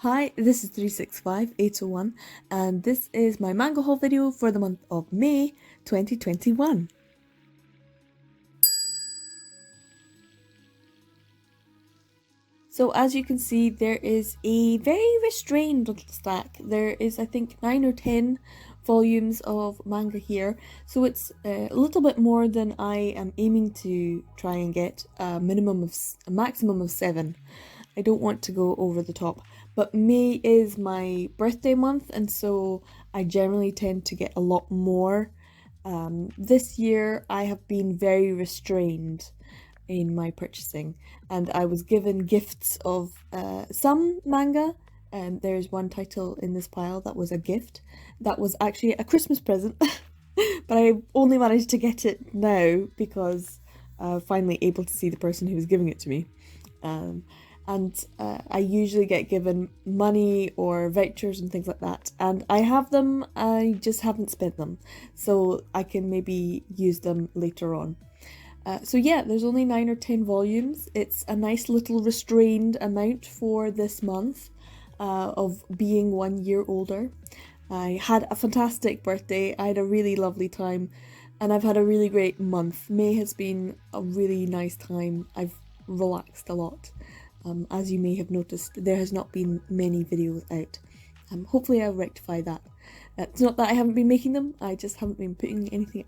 Hi, this is 365801 and this is my manga haul video for the month of May 2021. So as you can see, there is a very restrained little stack. There is, I think, 9 or 10 volumes of manga here, so it's a little bit more than I am aiming to try and get, a maximum of 7. I don't want to go over the top, but May is my birthday month, and so I generally tend to get a lot more. This year I have been very restrained in my purchasing, and I was given gifts of some manga. There's one title in this pile that was a gift that was actually a Christmas present, but I only managed to get it now because finally able to see the person who was giving it to me. And I usually get given money or vouchers and things like that, and I have them, I just haven't spent them, so I can maybe use them later on. So yeah, there's only 9 or 10 volumes. It's a nice little restrained amount for this month of being 1 year older. I had a fantastic birthday, I had a really lovely time, and I've had a really great month. May has been a really nice time. I've relaxed a lot. As you may have noticed, there has not been many videos out. Hopefully I'll rectify that. It's not that I haven't been making them, I just haven't been putting anything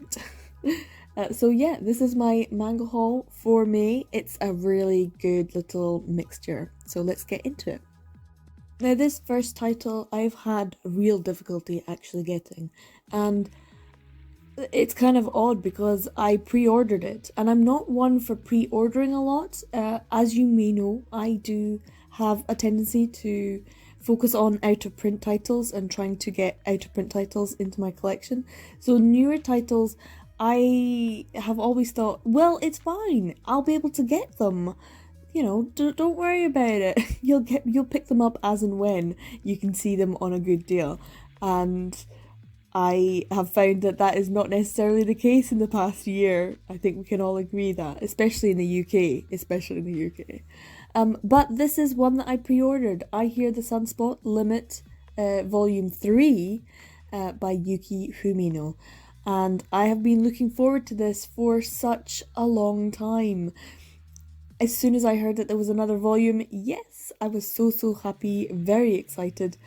out. So yeah, this is my manga haul for May. It's a really good little mixture, so let's get into it. Now this first title I've had real difficulty actually getting, and it's kind of odd because I pre-ordered it, and I'm not one for pre-ordering a lot. As you may know, I do have a tendency to focus on out-of-print titles and trying to get out-of-print titles into my collection. So newer titles, I have always thought, well, it's fine, I'll be able to get them. You know, don't worry about it. You'll pick them up as and when you can see them on a good deal. And I have found that that is not necessarily the case in the past year. I think we can all agree that, especially in the UK. But this is one that I pre-ordered. I Hear the Sunspot Limit, Volume 3 by Yuki Fumino. And I have been looking forward to this for such a long time. As soon as I heard that there was another volume, yes, I was so happy, very excited,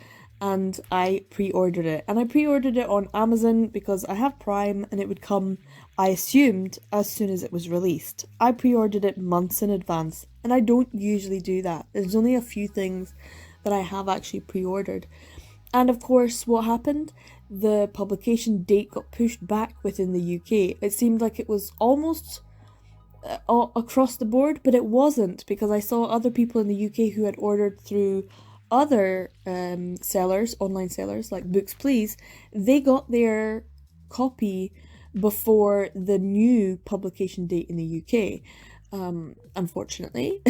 and I pre-ordered it. And I pre-ordered it on Amazon because I have Prime and it would come, I assumed, as soon as it was released. I pre-ordered it months in advance, and I don't usually do that. There's only a few things that I have actually pre-ordered. And of course, what happened? The publication date got pushed back within the UK. It seemed like it was almost across the board, but it wasn't, because I saw other people in the UK who had ordered through other sellers, online sellers like Books Please. They got their copy before the new publication date in the UK. Unfortunately,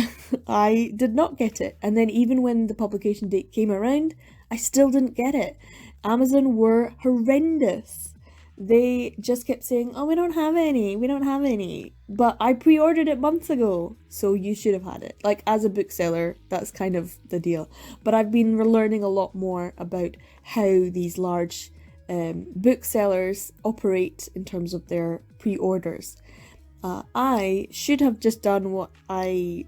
I did not get it, and then even when the publication date came around, I still didn't get it. Amazon were horrendous. They just kept saying, oh, we don't have any, but I pre-ordered it months ago, so you should have had it. Like, as a bookseller, that's kind of the deal. But I've been learning a lot more about how these large booksellers operate in terms of their pre-orders. I should have just done what I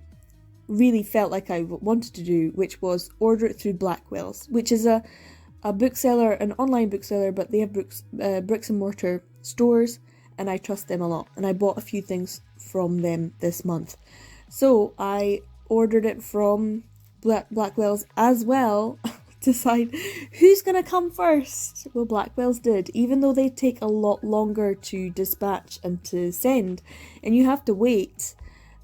really felt like I wanted to do, which was order it through Blackwell's, which is a bookseller, an online bookseller, but they have bricks and mortar stores, and I trust them a lot, and I bought a few things from them this month. So I ordered it from Blackwell's as well. Decide who's gonna come first. Well, Blackwell's did, even though they take a lot longer to dispatch and to send, and you have to wait.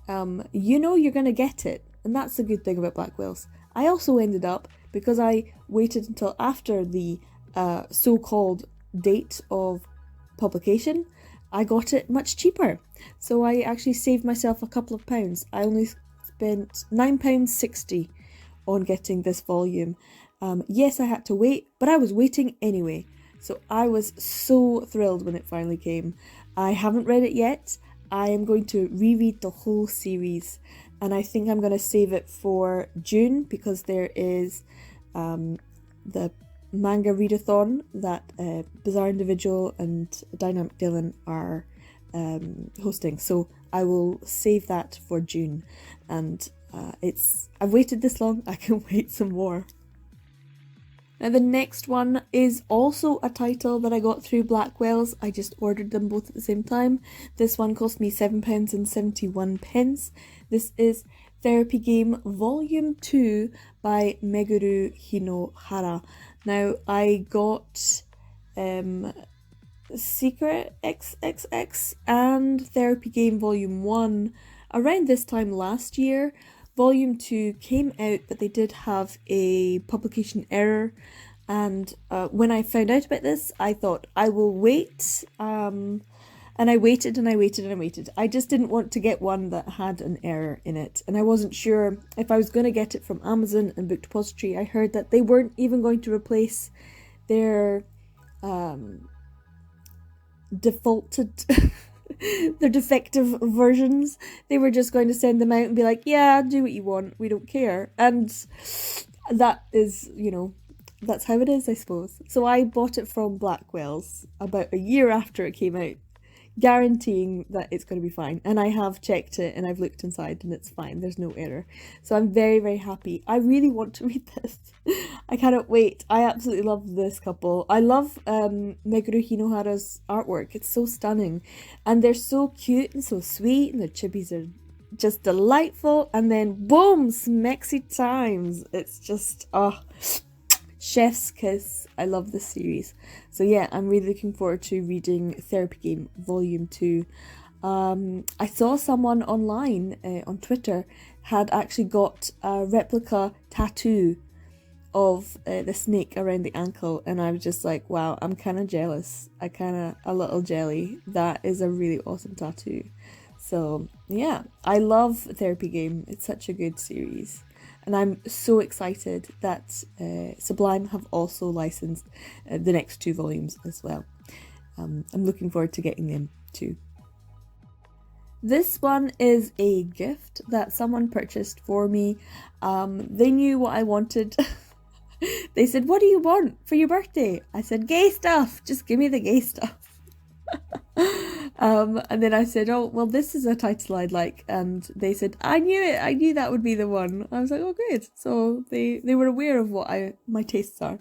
You know you're gonna get it, and that's the good thing about Blackwell's. I also ended up, because I waited until after the so-called date of publication, I got it much cheaper. So I actually saved myself a couple of pounds. I only spent £9.60 on getting this volume. Yes, I had to wait, but I was waiting anyway. So I was so thrilled when it finally came. I haven't read it yet. I am going to reread the whole series, and I think I'm going to save it for June, because there is the manga readathon that Bizarre Individual and Dynamic Dylan are hosting. So I will save that for June, and I've waited this long, I can wait some more. Now the next one is also a title that I got through Blackwell's. I just ordered them both at the same time. This one cost me £7.71. This is Therapy Game Volume 2 by Meguru Hinohara. Now I got Secret XXX and Therapy Game Volume 1 around this time last year. Volume 2 came out, but they did have a publication error, and when I found out about this, I thought I will wait, and I waited and I waited and I waited. I just didn't want to get one that had an error in it, and I wasn't sure if I was going to get it from Amazon and Book Depository. I heard that they weren't even going to replace their defaulted their defective versions. They were just going to send them out and be like, yeah, do what you want, we don't care. And that is, you know, that's how it is, I suppose. So I bought it from Blackwell's about a year after it came out, guaranteeing that it's going to be fine. And I have checked it and I've looked inside and it's fine, there's no error. So I'm very, very happy. I really want to read this. I cannot wait. I absolutely love this couple. I love Meguru Hinohara's artwork. It's so stunning, and they're so cute and so sweet, and their chibis are just delightful. And then boom, smexy times. It's just chef's kiss. I love this series. So yeah, I'm really looking forward to reading Therapy Game Volume 2. I saw someone online on Twitter had actually got a replica tattoo of the snake around the ankle, and I was just like, wow, I'm kind of jealous. A little jelly. That is a really awesome tattoo. So yeah, I love Therapy Game. It's such a good series. And I'm so excited that Sublime have also licensed the next 2 volumes as well. I'm looking forward to getting them too. This one is a gift that someone purchased for me. They knew what I wanted. They said, what do you want for your birthday? I said, gay stuff. Just give me the gay stuff. And then I said, oh, well, this is a title I'd like. And they said, I knew it. I knew that would be the one. I was like, oh, great. So they were aware of what my tastes are.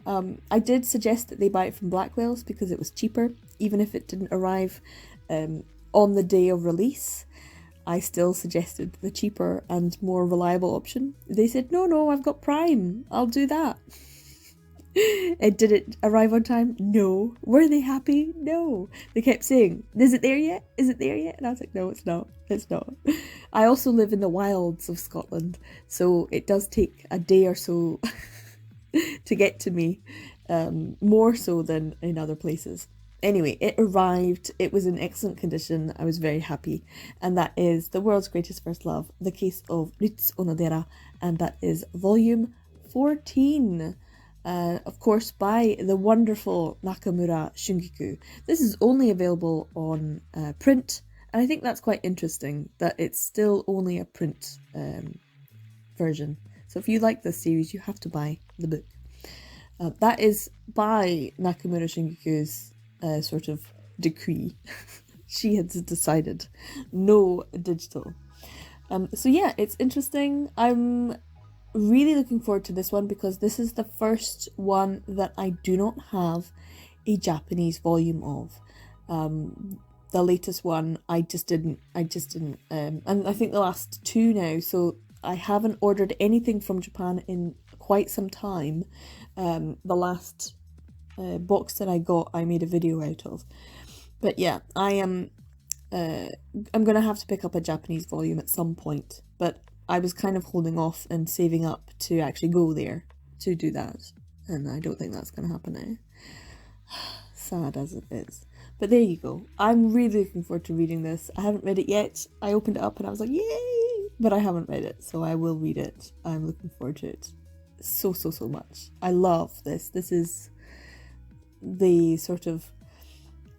I did suggest that they buy it from Blackwell's because it was cheaper, even if it didn't arrive on the day of release. I still suggested the cheaper and more reliable option. They said, no, I've got Prime. I'll do that. And did it arrive on time? No. Were they happy? No. They kept saying, is it there yet? Is it there yet? And I was like, no, it's not. It's not. I also live in the wilds of Scotland, so it does take a day or so to get to me, more so than in other places. Anyway, it arrived. It was in excellent condition. I was very happy. And that is The World's Greatest First Love, The Case of Rutsu Onodera, and that is volume 14. Of course, by the wonderful Nakamura Shungiku. This is only available on print, and I think that's quite interesting that it's still only a print version. So if you like this series, you have to buy the book. That is by Nakamura Shungiku's sort of decree. She had decided no digital. So yeah, it's interesting. I'm really looking forward to this one because this is the first one that I do not have a Japanese volume of. The latest one I just didn't, and I think the last 2 now, so I haven't ordered anything from Japan in quite some time. The last box that I got, I made a video out of. But yeah, I'm gonna have to pick up a Japanese volume at some point, but I was kind of holding off and saving up to actually go there to do that, and I don't think that's gonna happen now. Sad as it is. But there you go. I'm really looking forward to reading this. I haven't read it yet. I opened it up and I was like, yay! But I haven't read it, so I will read it. I'm looking forward to it so much. I love this. This is the sort of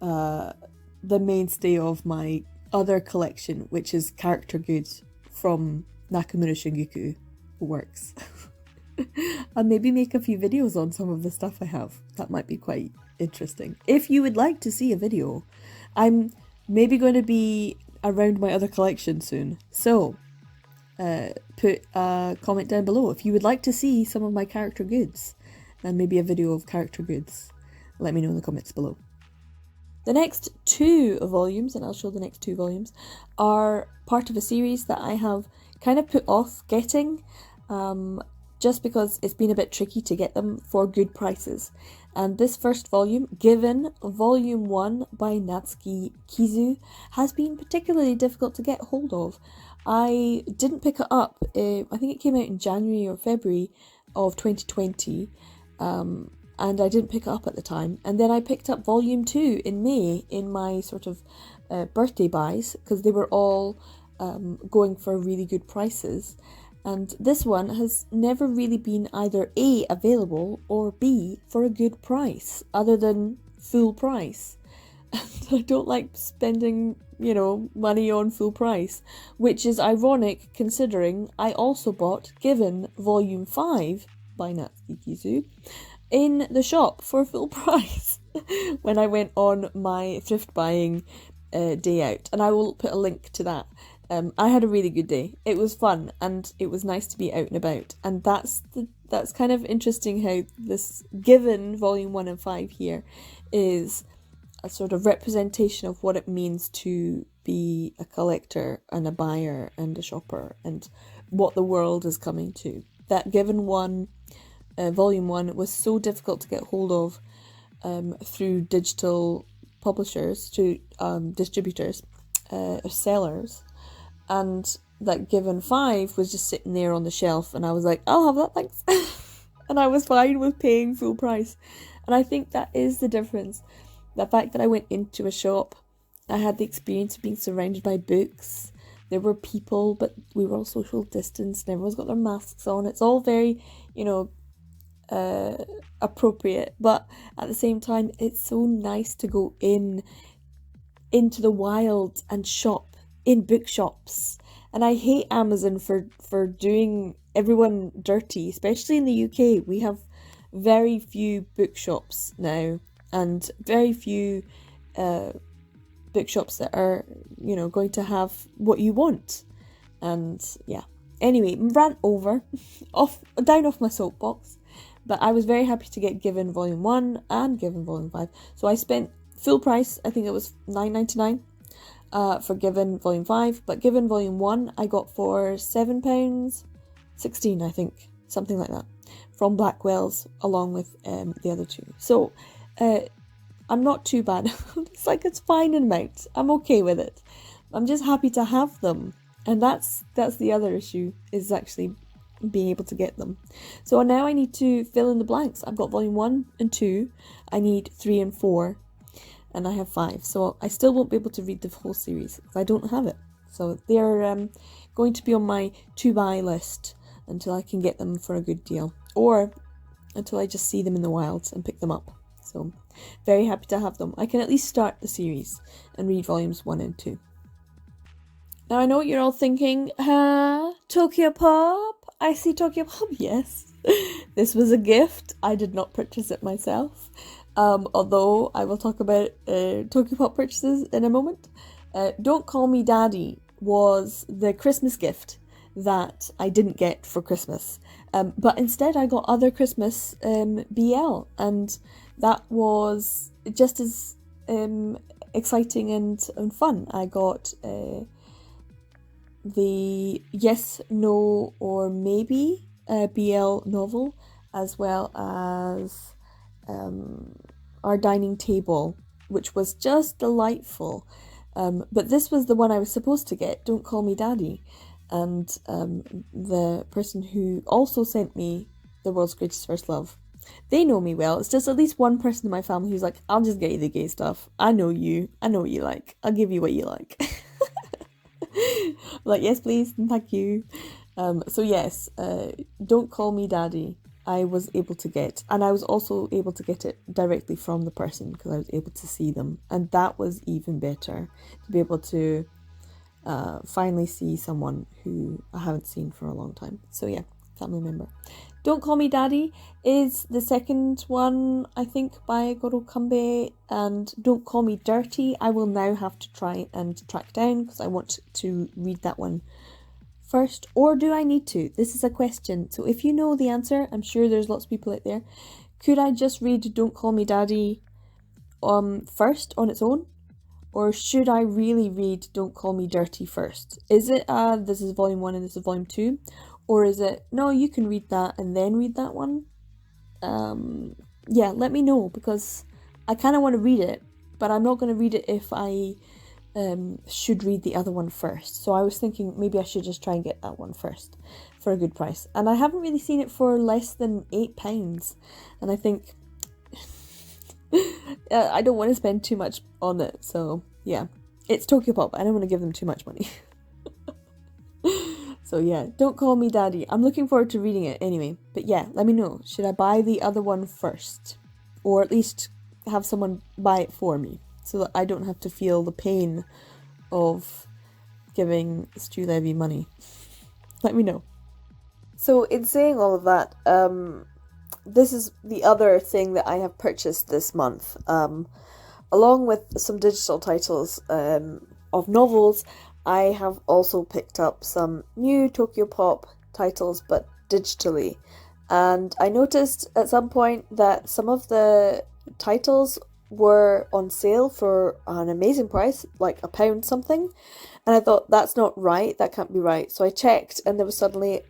the mainstay of my other collection, which is character goods from Nakamura Shungiku works. I'll maybe make a few videos on some of the stuff I have. That might be quite interesting. If you would like to see a video, I'm maybe going to be around my other collection soon. So, put a comment down below if you would like to see some of my character goods. And maybe a video of character goods. Let me know in the comments below. The next 2 volumes, and I'll show the next 2 volumes, are part of a series that I have kind of put off getting, just because it's been a bit tricky to get them for good prices. And this first volume, Given, Volume 1 by Natsuki Kizu, has been particularly difficult to get hold of. I didn't pick it up, I think it came out in January or February of 2020, and I didn't pick it up at the time. And then I picked up Volume 2 in May in my sort of birthday buys, because they were all going for really good prices. And this one has never really been either A, available, or B, for a good price, other than full price. And I don't like spending, money on full price, which is ironic considering I also bought Given Volume 5 by Natsuki Kizu in the shop for full price when I went on my thrift buying day out, and I will put a link to that. I had a really good day. It was fun and it was nice to be out and about, and that's kind of interesting how this Given Volume 1 and 5 here is a sort of representation of what it means to be a collector and a buyer and a shopper, and what the world is coming to. That Given one, Volume 1, was so difficult to get hold of through digital publishers, to distributors, sellers, and that Given 5 was just sitting there on the shelf, and I was like, I'll have that, thanks. And I was fine with paying full price. And I think that is the difference. The fact that I went into a shop, I had the experience of being surrounded by books. There were people, but we were all social distanced, and everyone's got their masks on. It's all very, appropriate, but at the same time, it's so nice to go into the wild and shop in bookshops. And I hate Amazon for doing everyone dirty, especially in the UK. We have very few bookshops now, and very few bookshops that are, going to have what you want. And yeah, anyway, rant over, down off my soapbox. But I was very happy to get Given Volume 1 and Given Volume 5. So I spent full price, I think it was £9.99 for Given Volume 5. But Given Volume 1 I got for £7.16, I think. Something like that. From Blackwell's, along with the other 2. So I'm not too bad. It's fine amount. I'm okay with it. I'm just happy to have them. And that's the other issue, is actually being able to get them. So now I need to fill in the blanks. I've got Volume 1 and 2. I need 3 and 4. And I have 5. So I still won't be able to read the whole series because I don't have it. So they're going to be on my to-buy list until I can get them for a good deal. Or until I just see them in the wilds and pick them up. So very happy to have them. I can at least start the series and read Volumes 1 and 2. Now I know what you're all thinking. Tokyo Pop? I see Tokyo Pop, yes. This was a gift. I did not purchase it myself. Although I will talk about Tokyo Pop purchases in a moment. Don't Call Me Daddy was the Christmas gift that I didn't get for Christmas. But instead I got Other Christmas BL, and that was just as exciting and fun. I got the Yes, No or Maybe BL novel, as well as Our Dining Table, which was just delightful. But this was the one I was supposed to get, Don't Call Me Daddy. And the person who also sent me The World's Greatest First Love, they know me well. It's just at least one person in my family who's like, I'll just get you the gay stuff. I know you. I know what you like. I'll give you what you like. I'm like, yes, please, and thank you. So yes, Don't Call Me Daddy I was able to get, and I was also able to get it directly from the person because I was able to see them, and that was even better, to be able to finally see someone who I haven't seen for a long time. So yeah, family member. Don't Call Me Daddy is the second one, I think, by Goro Kambe, and Don't Call Me Dirty I will now have to try and track down because I want to read that one first. Or do I need to? This is a question. So if you know the answer, I'm sure there's lots of people out there. Could I just read Don't Call Me Daddy first on its own? Or should I really read Don't Call Me Dirty first? Is it this is volume 1 and this is volume 2? Or is it, no, you can read that and then read that one? Yeah, let me know, because I kind of want to read it, but I'm not going to read it if I should read the other one first. So I was thinking maybe I should just try and get that one first for a good price. And I haven't really seen it for less than £8. And I think I don't want to spend too much on it. So yeah, it's Tokyo Pop. I don't want to give them too much money. So yeah, Don't Call Me Daddy. I'm looking forward to reading it anyway. But yeah, let me know. Should I buy the other one first? Or at least have someone buy it for me, so that I don't have to feel the pain of giving Stu Levy money. Let me know. So in saying all of that, this is the other thing that I have purchased this month. Along with some digital titles of novels, I have also picked up some new Tokyo Pop titles, but digitally. And I noticed at some point that some of the titles were on sale for an amazing price, like £1 something. And I thought, that's not right, that can't be right. So I checked, and there was suddenly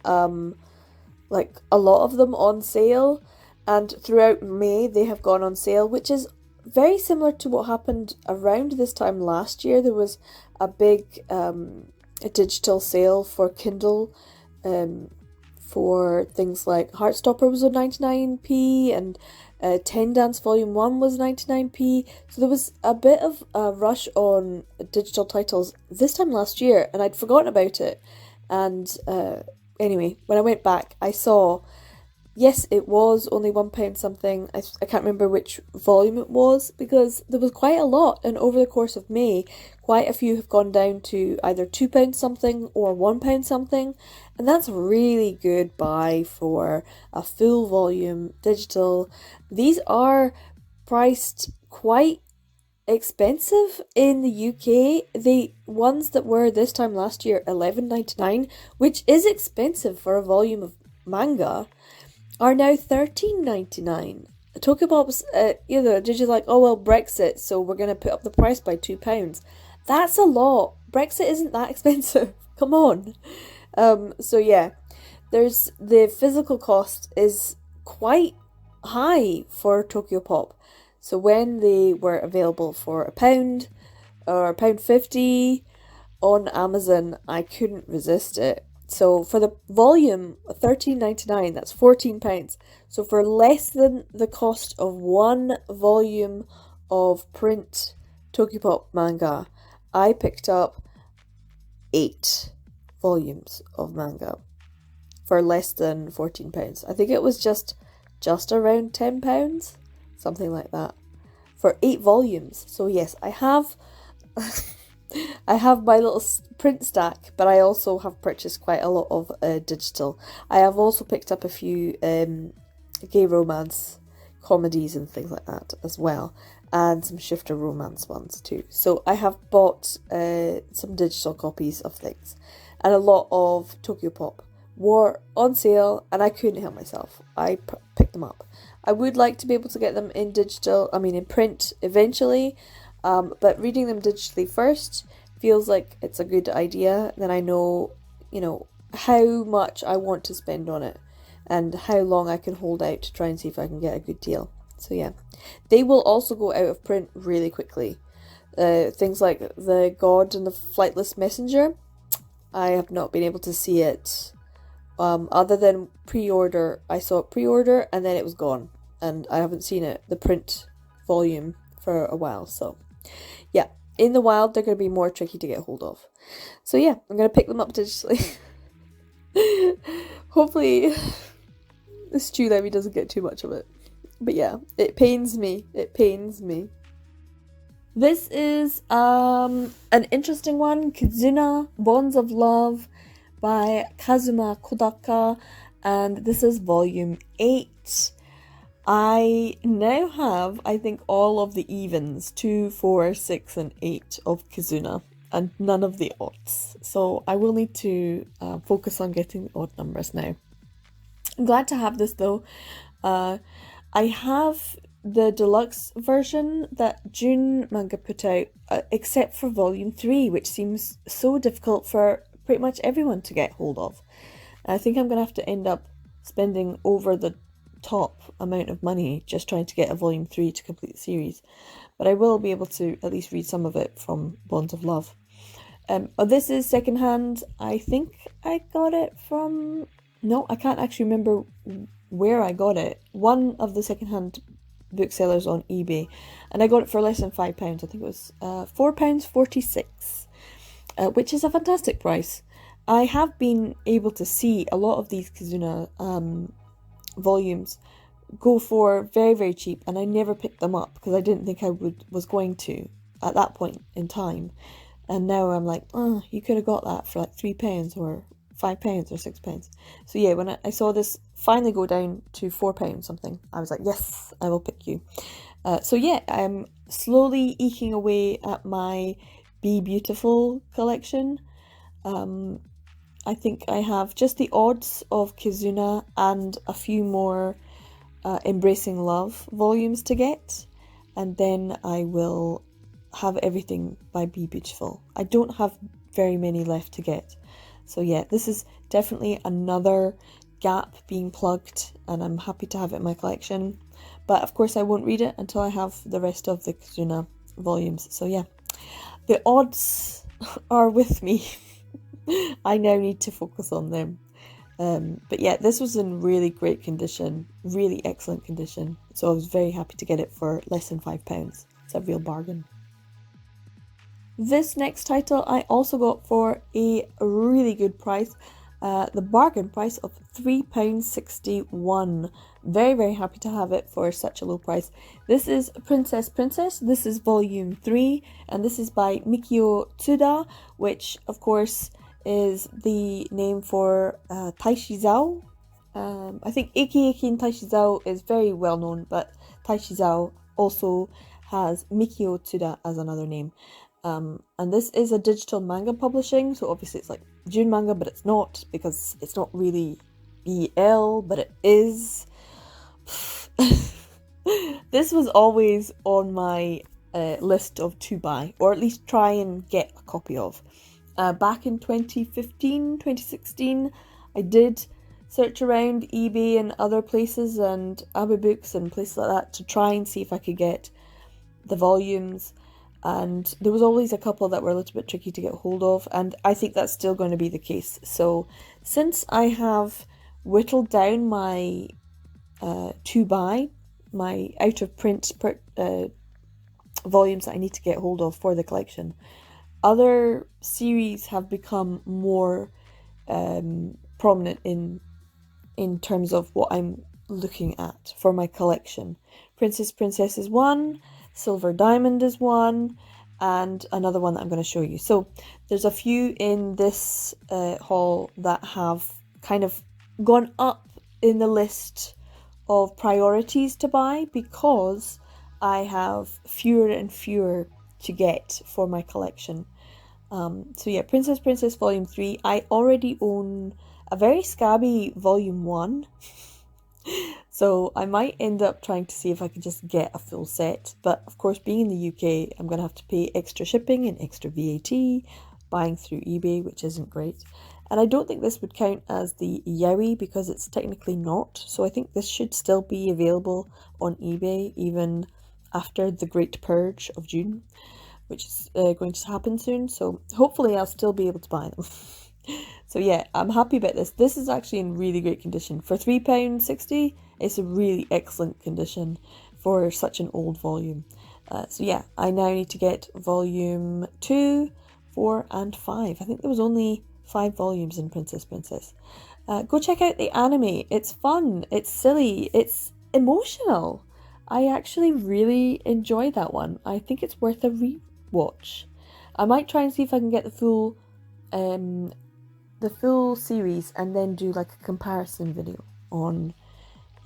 like a lot of them on sale. And throughout May, they have gone on sale, which is very similar to what happened around this time last year. There was a big a digital sale for Kindle for things like Heartstopper was on 99p, and 10 Dance Volume 1 was 99p. So there was a bit of a rush on digital titles this time last year, and I'd forgotten about it. And anyway, when I went back, I saw, yes, it was only £1 something. I can't remember which volume it was, because there was quite a lot, and over the course of May, quite a few have gone down to either £2 something or £1 something, and that's a really good buy for a full volume digital. These are priced quite expensive in the UK. The ones that were this time last year, £11.99, which is expensive for a volume of manga, are now £13.99. Tokyo either did you like, oh well, Brexit, so we're going to put up the price by £2. That's a lot. Brexit isn't that expensive. Come on. So yeah, there's the physical cost is quite high for Tokyo Pop. So when they were available for £1 or £1.50 on Amazon, I couldn't resist it. So for the volume, £13.99, that's £14. So for less than the cost of one volume of print Tokyo Pop manga, I picked up 8 volumes of manga for less than £14. I think it was just around £10, something like that, for 8 volumes. So yes, I have I have my little print stack, but I also have purchased quite a lot of digital. I have also picked up a few gay romance comedies and things like that as well, and some shifter romance ones too. So I have bought some digital copies of things, and a lot of Tokyo Pop were on sale, and I couldn't help myself. I picked them up. I would like to be able to get them in in print eventually. But reading them digitally first feels like it's a good idea. Then I know, how much I want to spend on it and how long I can hold out to try and see if I can get a good deal. So yeah, they will also go out of print really quickly. Things like The God and the Flightless Messenger, I have not been able to see it other than pre-order. I saw it pre-order and then it was gone, and I haven't seen it, the print volume, for a while. So yeah, in the wild, they're going to be more tricky to get hold of. So yeah, I'm going to pick them up digitally. Hopefully, Stu Levy doesn't get too much of it. But yeah, it pains me. It pains me. This is an interesting one. Kazuna, Bonds of Love by Kazuma Kodaka. and this is volume 8. I now have, I think, all of the evens, 2, 4, 6, and 8 of Kazuna, and none of the odds. So I will need to focus on getting the odd numbers now. I'm glad to have this though. I have the deluxe version that June Manga put out, except for volume 3, which seems so difficult for pretty much everyone to get hold of. I think I'm going to have to end up spending over the top amount of money just trying to get a volume 3 to complete the series. But I will be able to at least read some of it from Bonds of Love. This is secondhand. I think I got it from... No, I can't actually remember where I got it. One of the secondhand booksellers on eBay. And I got it for less than £5. I think it was £4.46, which is a fantastic price. I have been able to see a lot of these Kazuna volumes go for very, very cheap, and I never picked them up because I didn't think I was going to at that point in time. And now I'm like, oh, you could have got that for like £3 or £5 or £6. So yeah, when I saw this finally go down to £4 something, I was like, yes, I will pick you. So yeah, I'm slowly eking away at my Be Beautiful collection. I think I have just the odds of Kazuna and a few more Embracing Love volumes to get, and then I will have everything by Be Beautiful. I don't have very many left to get. So yeah, this is definitely another gap being plugged, and I'm happy to have it in my collection. But of course I won't read it until I have the rest of the Kazuna volumes. So yeah, the odds are with me. I now need to focus on them. But yeah, this was in really great condition, really excellent condition. So I was very happy to get it for less than £5. It's a real bargain. This next title I also got for a really good price. The bargain price of £3.61. Very, very happy to have it for such a low price. This is Princess Princess. This is volume 3, and this is by Mikio Tsuda, which of course is the name for Taishizao. I think Eki Eki and Taishizao is very well known, but Taishizao also has Mikio Tsuda as another name. And this is a digital manga publishing, so obviously it's like June manga, but it's not, because it's not really BL, but it is. This was always on my list of to buy, or at least try and get a copy of. Back in 2015, 2016, I did search around eBay and other places and Abibooks and places like that to try and see if I could get the volumes. And there was always a couple that were a little bit tricky to get hold of, and I think that's still going to be the case. So since I have whittled down my to buy, my out of print volumes that I need to get hold of for the collection, other series have become more prominent in terms of what I'm looking at for my collection. Princess Princess is one, Silver Diamond is one, and another one that I'm going to show you. So there's a few in this haul that have kind of gone up in the list of priorities to buy because I have fewer and fewer to get for my collection. So yeah, Princess Princess Volume 3. I already own a very scabby Volume 1. So I might end up trying to see if I can just get a full set. But of course, being in the UK, I'm going to have to pay extra shipping and extra VAT, buying through eBay, which isn't great. And I don't think this would count as the Yaoi because it's technically not. So I think this should still be available on eBay even after the Great Purge of June, which is going to happen soon. So hopefully I'll still be able to buy them. So yeah, I'm happy about this. This is actually in really great condition. For £3.60, it's a really excellent condition for such an old volume. So yeah, I now need to get volume 2, 4 and 5. I think there was only 5 volumes in Princess Princess. Go check out the anime. It's fun, it's silly, it's emotional. I actually really enjoy that one. I think it's worth a rewatch. I might try and see if I can get the full the full series and then do like a comparison video on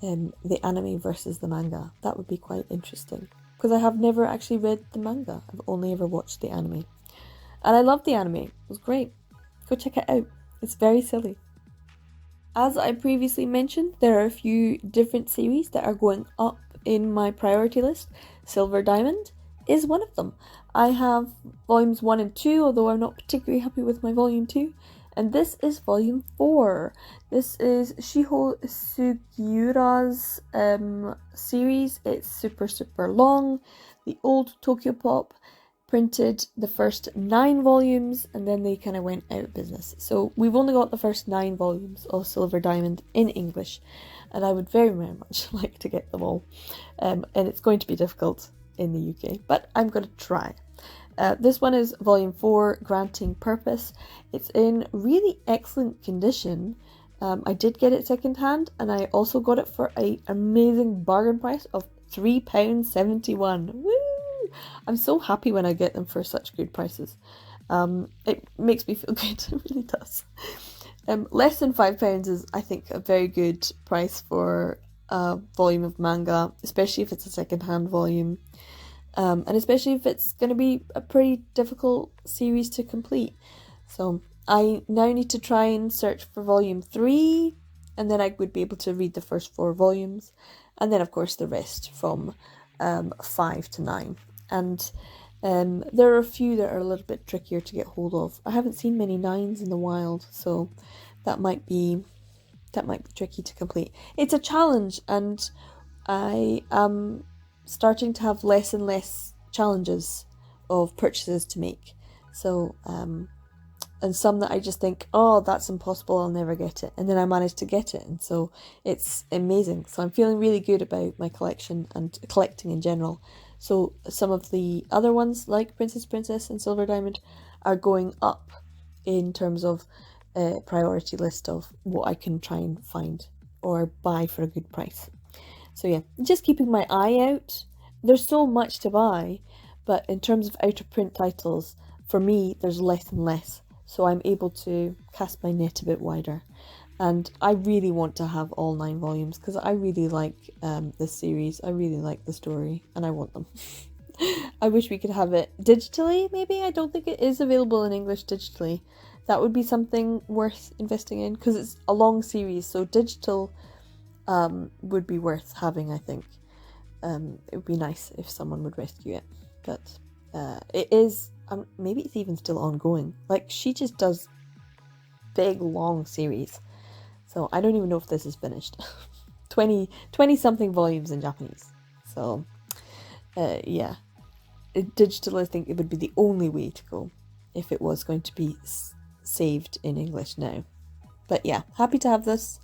the anime versus the manga. That would be quite interesting, because I have never actually read the manga. I've only ever watched the anime. And I loved the anime. It was great. Go check it out. It's very silly. As I previously mentioned, there are a few different series that are going up in my priority list. Silver Diamond is one of them. I have volumes 1 and 2, although I'm not particularly happy with my volume 2. And this is volume 4. This is Shiho Sugiura's series. It's super long. The old Tokyo Pop printed the first 9 volumes, and then they kind of went out of business. So we've only got the first 9 volumes of Silver Diamond in English, and I would very, very much like to get them all. And it's going to be difficult in the UK, but I'm going to try. This one is volume 4, Granting Purpose. It's in really excellent condition. I did get it secondhand, and I also got it for an amazing bargain price of £3.71. Woo! I'm so happy when I get them for such good prices. It makes me feel good, it really does. Less than £5 is, I think, a very good price for a volume of manga, especially if it's a second-hand volume. And especially if it's going to be a pretty difficult series to complete. So I now need to try and search for volume 3, and then I would be able to read the first 4 volumes, and then of course the rest from 5 to 9. And there are a few that are a little bit trickier to get hold of. I haven't seen many 9s in the wild, so that might be tricky to complete. It's a challenge, and I am starting to have less and less challenges of purchases to make. So and some that I just think, oh, that's impossible, I'll never get it, and then I manage to get it, and so it's amazing. So I'm feeling really good about my collection and collecting in general. So some of the other ones, like Princess and Silver Diamond, are going up in terms of priority list of what I can try and find or buy for a good price. So yeah, just keeping my eye out. There's so much to buy, but in terms of out of print titles, for me, there's less and less. So I'm able to cast my net a bit wider. And I really want to have all 9 volumes, because I really like this series. I really like the story, and I want them. I wish we could have it digitally, maybe. I don't think it is available in English digitally. That would be something worth investing in, because it's a long series, so digital would be worth having, I think. It would be nice if someone would rescue it. But it is, maybe it's even still ongoing. Like, she just does big, long series. So I don't even know if this is finished. 20 something volumes in Japanese. So yeah, digital, I think it would be the only way to go if it was going to be saved in English now. But yeah, happy to have this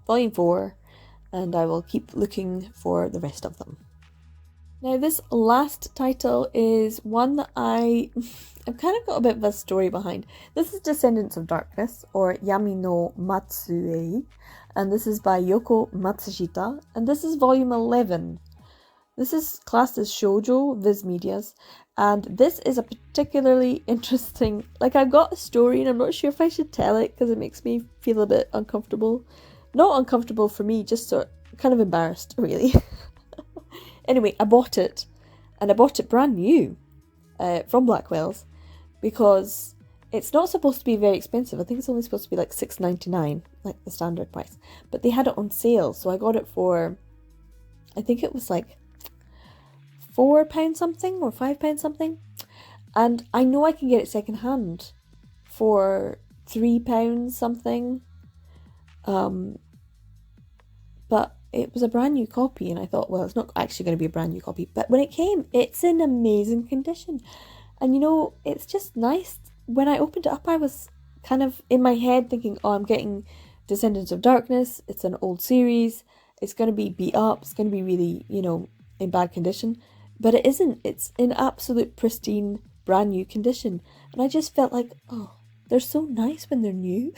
volume 4, and I will keep looking for the rest of them. Now, this last title is one that I've kind of got a bit of a story behind. This is Descendants of Darkness, or Yami no Matsuei, and this is by Yoko Matsushita, and this is volume 11. This is classed as shoujo, Viz Media's, and this is a particularly interesting, like, I've got a story and I'm not sure if I should tell it because it makes me feel a bit uncomfortable. Not uncomfortable for me, just sort of kind of embarrassed, really. Anyway, I bought it, and I bought it brand new from Blackwell's, because it's not supposed to be very expensive. I think it's only supposed to be like $6.99, like the standard price. But they had it on sale, so I got it for, I think it was like £4 something or £5 something. And I know I can get it second hand for £3 something. But it was a brand new copy, and I thought, well, it's not actually going to be a brand new copy. But when it came, it's in amazing condition. And you know, it's just nice. When I opened it up, I was kind of in my head thinking, oh, I'm getting Descendants of Darkness. It's an old series. It's going to be beat up. It's going to be really, you know, in bad condition. But it isn't. It's in absolute pristine, brand new condition. And I just felt like, oh, they're so nice when they're new.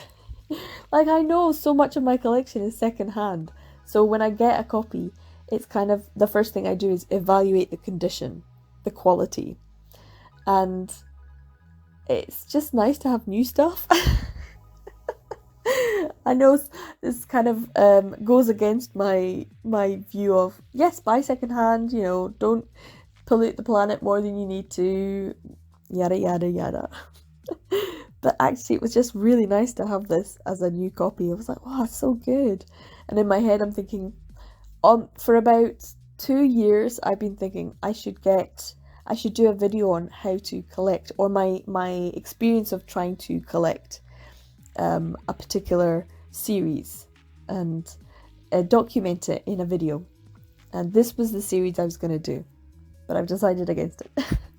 Like, I know so much of my collection is second hand. So when I get a copy, it's kind of, the first thing I do is evaluate the condition, the quality. And it's just nice to have new stuff. I know this kind of goes against my view of, yes, buy secondhand, you know, don't pollute the planet more than you need to, yada yada yada. But actually it was just really nice to have this as a new copy. I was like, wow, it's so good. And in my head I'm thinking, for about 2 years I've been thinking I should do a video on how to collect, or my experience of trying to collect a particular series, and document it in a video. And this was the series I was going to do, but I've decided against it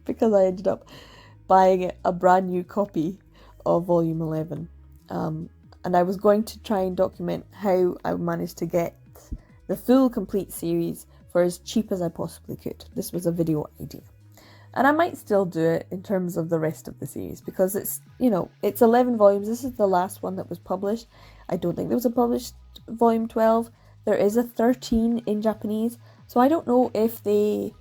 because I ended up buying a brand new copy of volume 11, and I was going to try and document how I managed to get the full complete series for as cheap as I possibly could. This was a video idea. And I might still do it in terms of the rest of the series, because it's, you know, it's 11 volumes. This is the last one that was published. I don't think there was a published volume 12. There is a 13 in Japanese. So I don't know if they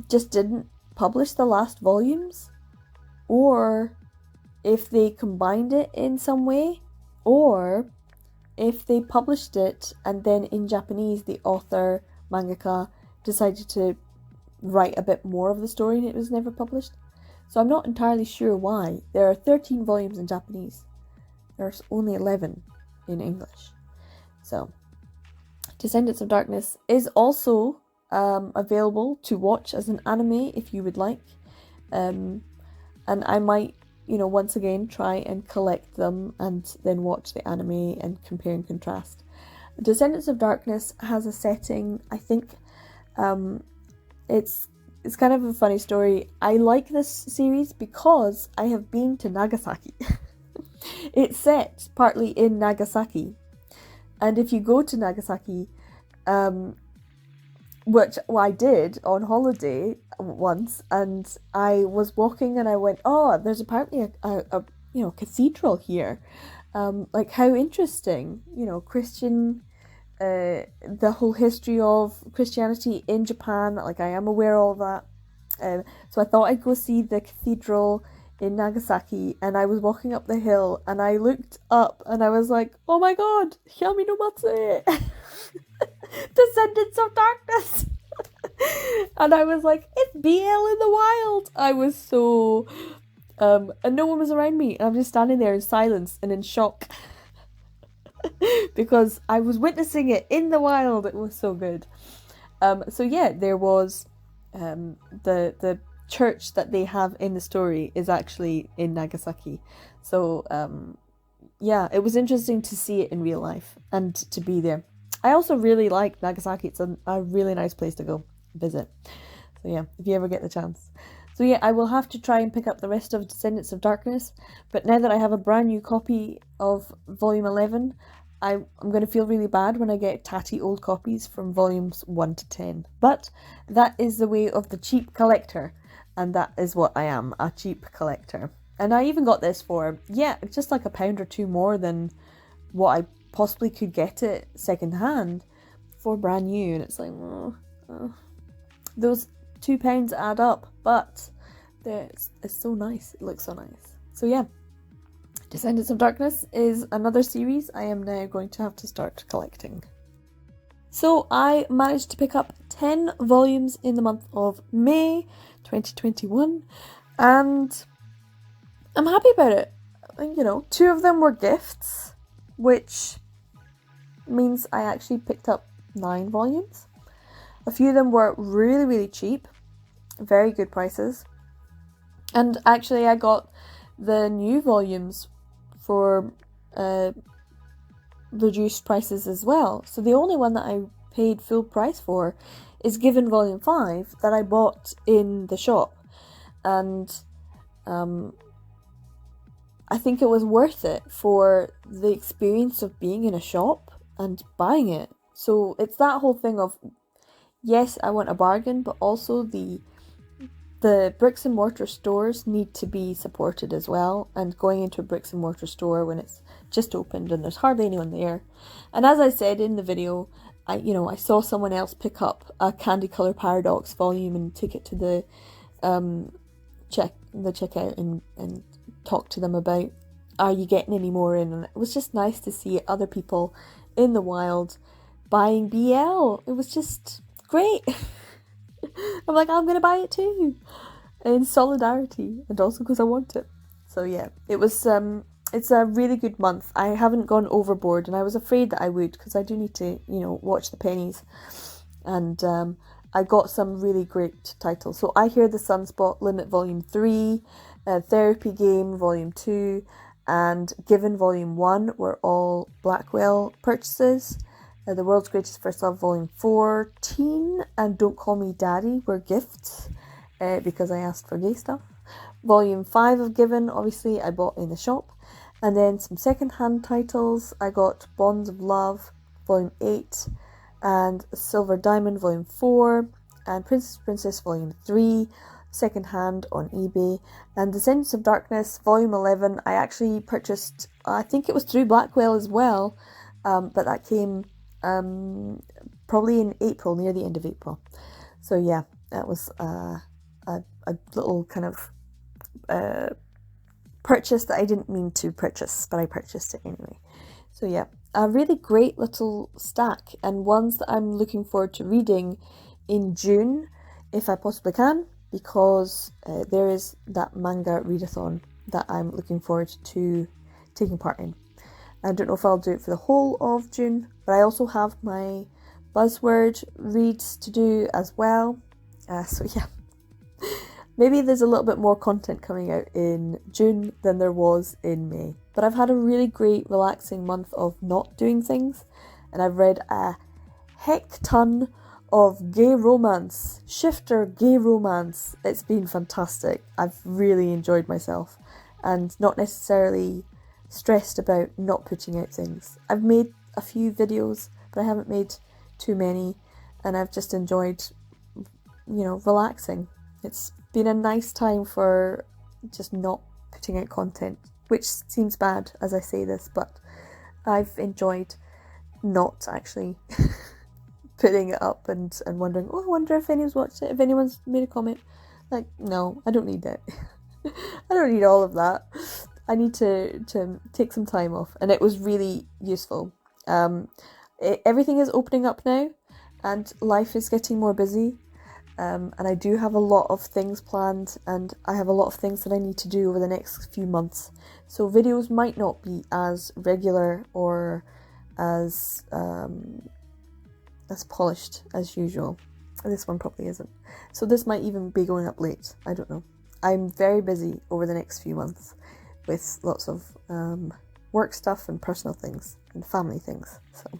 just didn't publish the last volumes, or if they combined it in some way, or if they published it and then in Japanese the author, mangaka, decided to write a bit more of the story and it was never published. So I'm not entirely sure why. There are 13 volumes in Japanese. There's only 11 in English. So Descendants of Darkness is also available to watch as an anime if you would like. And I might, you know, once again try and collect them and then watch the anime and compare and contrast. Descendants of Darkness has a setting, I think, it's kind of a funny story. I like this series because I have been to Nagasaki. It's set partly in Nagasaki. And if you go to Nagasaki, which I did on holiday once, and I was walking and I went, oh, there's apparently a you know, cathedral here. Like, how interesting, you know, Christian, the whole history of Christianity in Japan. Like, I am aware of all that. So I thought I'd go see the cathedral in Nagasaki, and I was walking up the hill and I looked up and I was like, oh my god, Hyami no Matsue! Descendants of Darkness! And I was like, it's BL in the wild! I was so... and no one was around me, and I'm just standing there in silence and in shock. Because I was witnessing it in the wild. It was so good. So yeah, there was the church that they have in the story is actually in Nagasaki. So yeah, it was interesting to see it in real life and to be there. I also really like Nagasaki. It's a really nice place to go visit. So yeah, if you ever get the chance. So yeah, I will have to try and pick up the rest of Descendants of Darkness, but now that I have a brand new copy of volume 11, I'm going to feel really bad when I get tatty old copies from volumes 1 to 10. But that is the way of the cheap collector, and that is what I am, a cheap collector. And I even got this for, yeah, just like £1 or £2 more than what I possibly could get it second hand for brand new, and it's like, those £2 add up, but it's so nice. It looks so nice. So yeah, Descendants of Darkness is another series I am now going to have to start collecting. So I managed to pick up 10 volumes in the month of May 2021, and I'm happy about it. You know, 2 of them were gifts, which means I actually picked up 9 volumes. A few of them were really, really cheap, very good prices. And actually I got the new volumes for reduced prices as well. So the only one that I paid full price for is Given Volume 5 that I bought in the shop. And I think it was worth it for the experience of being in a shop and buying it. So it's that whole thing of, yes, I want a bargain, but also the bricks and mortar stores need to be supported as well. And going into a bricks and mortar store when it's just opened and there's hardly anyone there. And as I said in the video, I saw someone else pick up a Candy Color Paradox volume and took it to the checkout and talk to them about are you getting any more in? And it was just nice to see other people in the wild buying BL. It was just great. I'm like, I'm gonna buy it too, in solidarity, and also because I want it. So yeah, it was it's a really good month. I haven't gone overboard, and I was afraid that I would, because I do need to, you know, watch the pennies. And I got some really great titles. So I Hear the Sunspot Limit Volume 3, Therapy Game Volume 2, and Given Volume 1 were all Blackwell purchases. The World's Greatest First Love Volume 14 and Don't Call Me Daddy were gifts, because I asked for gay stuff. Volume 5 of Given, obviously, I bought in the shop. And then some second-hand titles. I got Bonds of Love Volume 8 and Silver Diamond Volume 4 and Princess Volume 3, second-hand on eBay. And Descendants of Darkness Volume 11, I actually purchased, I think it was through Blackwell as well, but that came probably in April, near the end of April. So yeah, that was a little kind of purchase that I didn't mean to purchase, but I purchased it anyway. So yeah, a really great little stack, and ones that I'm looking forward to reading in June, if I possibly can, because there is that manga readathon that I'm looking forward to taking part in. I don't know if I'll do it for the whole of June, but I also have my buzzword reads to do as well. So yeah, maybe there's a little bit more content coming out in June than there was in May. But I've had a really great, relaxing month of not doing things, and I've read a heck ton of gay romance, shifter gay romance. It's been fantastic. I've really enjoyed myself, and not necessarily stressed about not putting out things. I've made a few videos, but I haven't made too many, and I've just enjoyed, you know, relaxing. It's been a nice time for just not putting out content, which seems bad as I say this, but I've enjoyed not actually putting it up and wondering, oh, I wonder if anyone's watched it, if anyone's made a comment. Like, no, I don't need it. I don't need all of that. I need to take some time off, and it was really useful. Everything is opening up now, and life is getting more busy. And I do have a lot of things planned, and I have a lot of things that I need to do over the next few months. So videos might not be as regular or as polished as usual. This one probably isn't. So this might even be going up late. I don't know. I'm very busy over the next few months with lots of work stuff and personal things and family things. So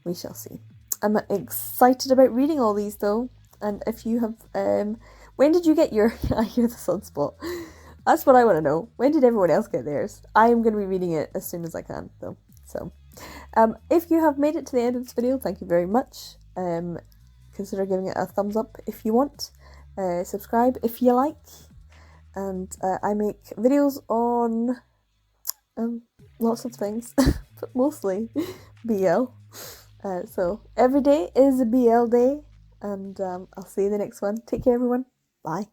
we shall see. I'm excited about reading all these though. And if you have, when did you get your I Hear the Sunspot? That's what I want to know. When did everyone else get theirs? I am going to be reading it as soon as I can, though. So, if you have made it to the end of this video, thank you very much. Consider giving it a thumbs up if you want. Subscribe if you like. And I make videos on lots of things, but mostly BL. So every day is a BL day. And I'll see you in the next one. Take care, everyone. Bye.